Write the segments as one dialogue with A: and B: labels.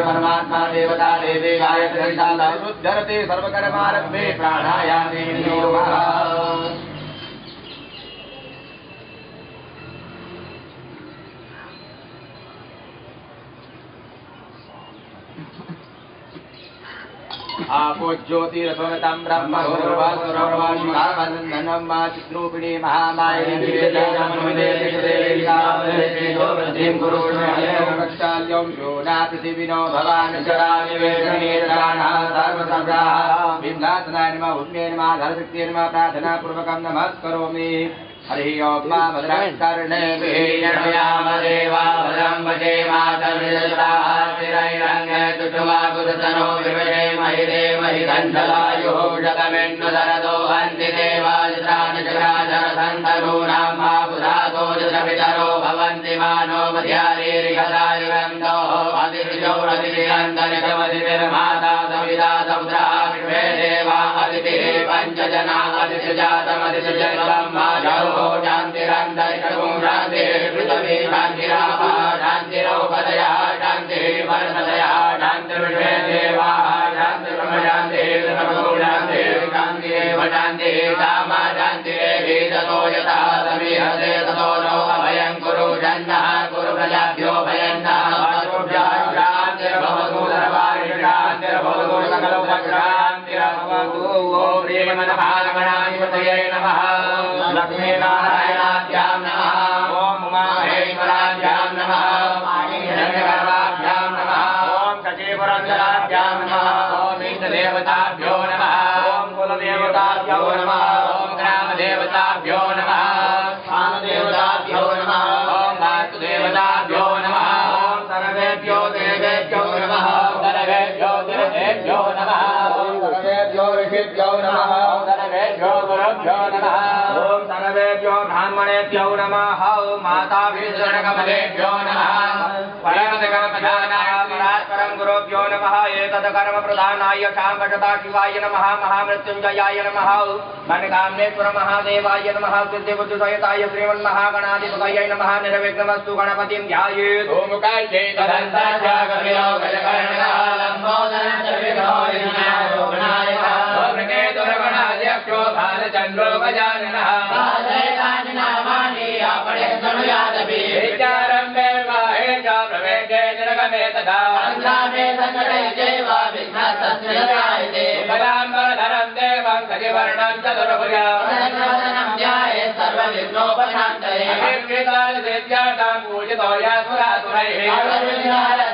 A: परमात्मा देवता देवी गायत्री रुद्धरते सर्वकर्मारम्भे प्राणायामे नियोगः। आपो ज्योतिरसोनतं ब्रह्म गुरुर्वासुरवाणीमावन्दनं मा चिद्रूपिणी महामायी निवेदनं गुरुर्क्षाल्यं शोना पृथिविनो भवान् चरामि वेदनेत्राणः सर्वसंग्रहः विघ्नासनाय नमः उन्मे नमः धनशक्तिये नमः प्रार्थनापूर्वकं नमस्करोमि। हरि ओम मा भद्रं कर्णेभिर्ययाम देवा भद्रं वजेमातर्यजरातिरैरङ्गे तुषुमा गुरुतनो विवेमहि देवहि कण्ठलायुः जगमेन्नुदरदो हन्ति देवाजराजराजरसन्तनूनां मा बुधातो जपितरो भवन्ति मानो मध्यारीरिहदारिवन्दो अतिरिजौरतिरिरन्तरिकमतिर्माता सविता समुद्रा विश्वे देवा अतिथिः पञ्चजना अतिथिजातमतिथिजलं मा शान्तिरन्तरिक्षं शान्तिः पृथिवी शान्तिरापः शान्तिरौपदयः शान्तिः वर्षदयः शान्तिर्विश्वे देवाः शान्तिर्ब्रह्म शान्तिः सर्वो शान्तिः शान्तिरेव शान्तिः सामा शान्तिरेवि ततो यथा समीहते ततो नो अभयं कुरु जन्नः कुरु प्रजाभ्यो भयन्नः मातृभ्यः शान्तिर्भवतु सर्वाणि शान्तिर्भवतु सकलोपशान्तिर्भवतु। ॐ श्रीमन्महागणाधिपतये नमः। लक्ष्मीनारायणाभ्यां नमः। ॐ उमामहेश्वराभ्यां नमः। हिरण्यगर्भाभ्यां नमः। ॐ शचीपुरन्दराभ्यां नमः। ॐ इष्टदेवताभ्यो नमः। ॐ कुलदेवताभ्यो नमः। ॐ ग्रामदेवताभ्यो नमः। स्थानदेवताभ्यो नमः। ॐ वास्तुदेवताभ्यो नमः। ॐ सर्वेभ्यो देवेभ्यो नमः। सर्वेभ्यो देवेभ्यो नमः। सर्वेभ्यो ऋषिभ्यो नमः। सर्वेभ्यो गुरुभ्यो नमः। सर्वेभ्यो ब्राह्मणेभ्यो नमः। माताभिर्जनकमलेभ्यो नमः। परमकर्मप्रधानाय परात्परं गुरुभ्यो नमः। एतत्कर्मप्रधानाय शाम्भषता शिवाय नमः। महामृत्युञ्जयाय नमः। मनकामनेश्वर महादेवाय नमः। सिद्धिबुद्धिसहिताय श्रीमन्महागणाधिपतये नमः। निर्विघ्नमस्तु गणपतिं ध्यायेत्। ओंकार्ये तदन्ताचार्यो गजकर्णः लम्बोदरं च विघ्नोर्विनाशनायकः। ओमृकेतुर्गणाध्यक्षो भालचन्द्रो गजाननः। विचारम्भे वाहे च प्रवेशे निर्गमे तथा सङ्ग्रामे सङ्कटे चैव विघ्नस्तस्य जायते। बलाम्बरधरं देवं सजिवर्णं चतुर्भुजं ध्यायेत् सर्वविघ्नोपशान्तये। अभिप्रेतादिसिद्ध्यार्थं पूजितो यासुरासुरैः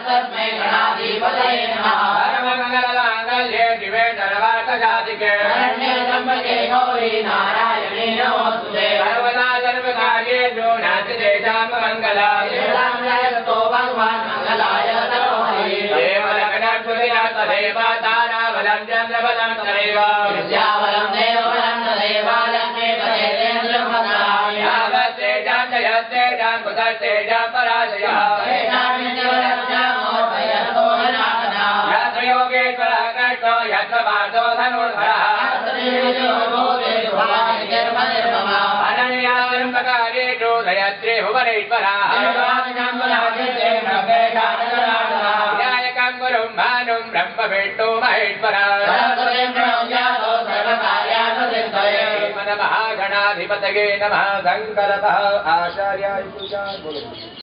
A: तस्मै गणाधिपतये नमः। सर्वमङ्गलमाङ्गल्ये शिवे सर्वार्थसाधिके शरण्ये त्र्यम्बके गौरी नारायणे नमोऽस्तुते। सर्वदा सर्वकार्येषु नास्ति तेषां मङ्गलम्। जगतो भगवान् मङ्गलाय तनोहरि। देवलग्नस्फुटिना तदेव ताराबलं चन्द्रबलं तदेव विद्याबलं देवबलं तदेव लक्ष्मीपते तेन्द्रमङ्गलाय। यावत्तेषां जयत्तेषां कुतस्तेषां पराजयः यत्र योगेश्वरः कृष्णो यत्र पार्थो धनुर्धरः अनन्याम्बकारेषु दयत्रे भुवनेश्वरः विनायकं गुरुं भानुं ब्रह्मविष्णु महेश्वरः श्रीमन्महागणाधिपतये नमः। शङ्करतः आचार्याय पूजा।